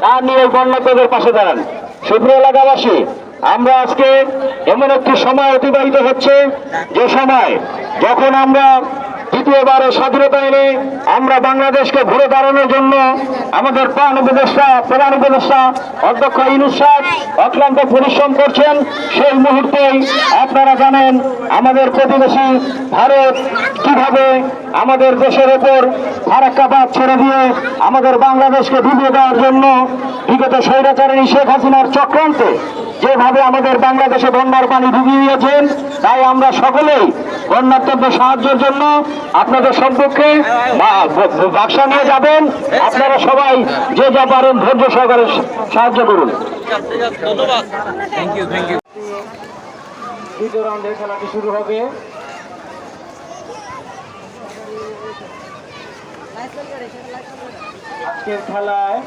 তা নিয়ে বন্যার্তদের পাশে দাঁড়ান। সুপ্রিয় এলাকাবাসী, আমরা আজকে এমন একটি সময় অতিবাহিত হচ্ছে, যে সময় যখন আমরা দ্বিতীয়বারের স্বাধীনতা এনে আমরা বাংলাদেশকে ঘুরে দাঁড়ানোর জন্য আমাদের প্রধান উপদেষ্টা অধ্যক্ষ ইউনূস সাহেব অক্লান্ত পরিশ্রম করছেন। সেই মুহূর্তেই আপনারা জানেন আমাদের প্রতিবেশী ভারত কিভাবে আমাদের দেশের উপর ফারাক্কাবাদ ছেড়ে দিয়ে আমাদের বাংলাদেশকে ডুবিয়ে দেওয়ার জন্য বিগত স্বৈরাচারী শেখ হাসিনার চক্রান্তে যেভাবে আমাদের বাংলাদেশে বন্যার পানি ডুবিয়ে দিয়েছেন, তাই আমরা সকলেই বন্যার্তদের সাহায্যের জন্য আপনাদের সম্পর্কে বাক্সা নিয়ে যাবেন। আপনারা সবাই যে যা পারেন ধৈর্য সহকারে সাহায্য করুন। ধন্যবাদ। Thank you. দ্বিতীয় রাউন্ডের খেলাটি শুরু হবে। আজকের খেলায়